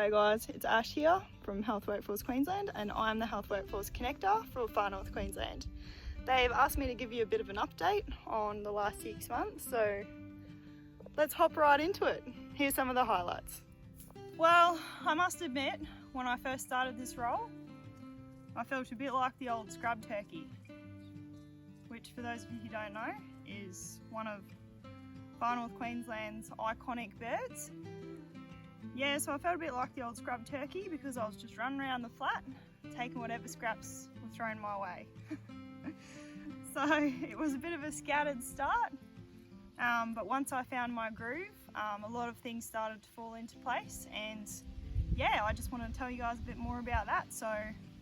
G'day guys, it's Ash here from Health Workforce Queensland, and I'm the Health Workforce Connector for Far North Queensland. They've asked me to give you a bit of an update on the last 6 months, so let's hop right into it. Here's some of the highlights. Well, I must admit, when I first started this role, I felt a bit like the old scrub turkey, which for those of you who don't know, is one of Far North Queensland's iconic birds. Yeah, so I felt a bit like the old scrub turkey because I was just running around the flat, taking whatever scraps were thrown my way. So it was a bit of a scattered start, but once I found my groove, a lot of things started to fall into place, and yeah, I just wanted to tell you guys a bit more about that. So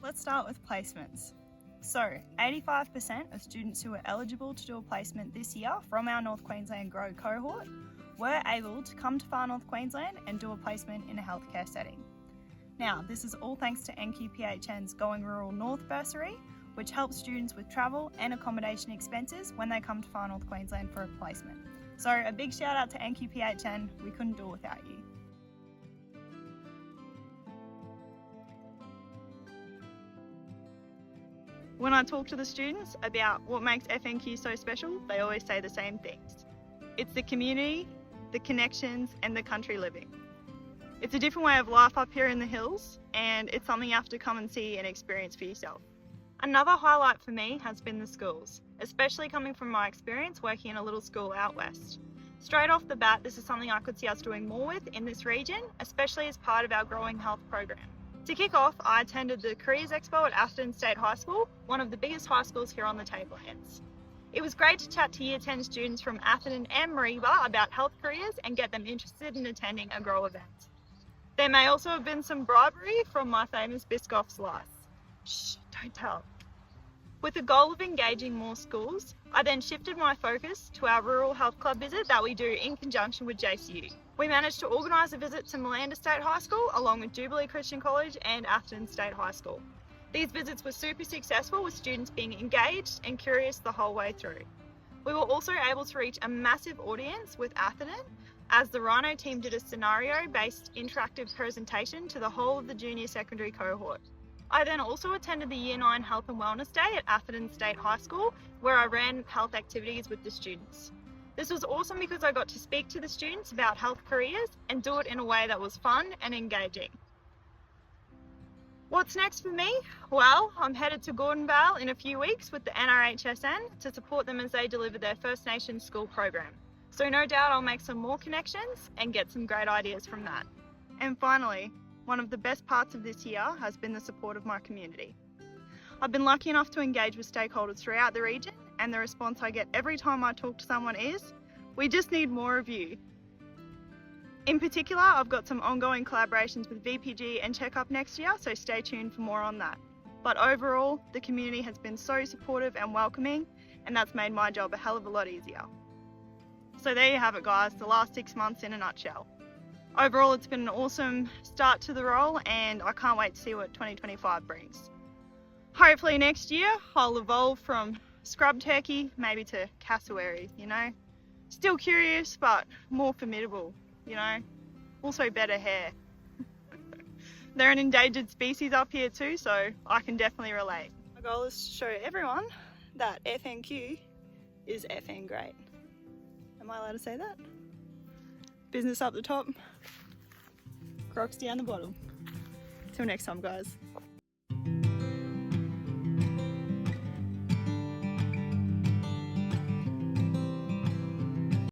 let's start with placements. So 85% of students who were eligible to do a placement this year from our North Queensland Grow cohort were able to come to Far North Queensland and do a placement in a healthcare setting. Now, this is all thanks to NQPHN's Going Rural North bursary, which helps students with travel and accommodation expenses when they come to Far North Queensland for a placement. So a big shout out to NQPHN, we couldn't do it without you. When I talk to the students about what makes FNQ so special, they always say the same things. It's the community, the connections, and the country living. It's a different way of life up here in the hills, and it's something you have to come and see and experience for yourself. Another highlight for me has been the schools, especially coming from my experience working in a little school out west. Straight off the bat, this is something I could see us doing more with in this region, especially as part of our Growing Health program. To kick off, I attended the Careers Expo at Atherton State High School, one of the biggest high schools here on the Tablelands. It was great to chat to Year 10 students from Atherton and Mareeba about health careers and get them interested in attending a Grow event. There may also have been some bribery from my famous Biscoff slice. Shh, don't tell. With the goal of engaging more schools, I then shifted my focus to our Rural Health Club visit that we do in conjunction with JCU. We managed to organise a visit to Malanda State High School along with Jubilee Christian College and Atherton State High School. These visits were super successful with students being engaged and curious the whole way through. We were also able to reach a massive audience with Atherton as the Rhino team did a scenario-based interactive presentation to the whole of the junior secondary cohort. I then also attended the Year 9 Health and Wellness Day at Atherton State High School, where I ran health activities with the students. This was awesome because I got to speak to the students about health careers and do it in a way that was fun and engaging. What's next for me? Well, I'm headed to Gordonvale in a few weeks with the NRHSN to support them as they deliver their First Nations school program. So no doubt I'll make some more connections and get some great ideas from that. And finally, one of the best parts of this year has been the support of my community. I've been lucky enough to engage with stakeholders throughout the region, and the response I get every time I talk to someone is, "We just need more of you." In particular, I've got some ongoing collaborations with VPG and Checkup next year, so stay tuned for more on that. But overall, the community has been so supportive and welcoming, and that's made my job a hell of a lot easier. So there you have it guys, the last 6 months in a nutshell. Overall, it's been an awesome start to the role, and I can't wait to see what 2025 brings. Hopefully next year, I'll evolve from scrub turkey maybe to cassowary, you know? Still curious, but more formidable, you know? Also better hair. They're an endangered species up here too, so I can definitely relate. My goal is to show everyone that FNQ is FN great. Am I allowed to say that? Business up the top, Crocs down the bottom. Till next time guys.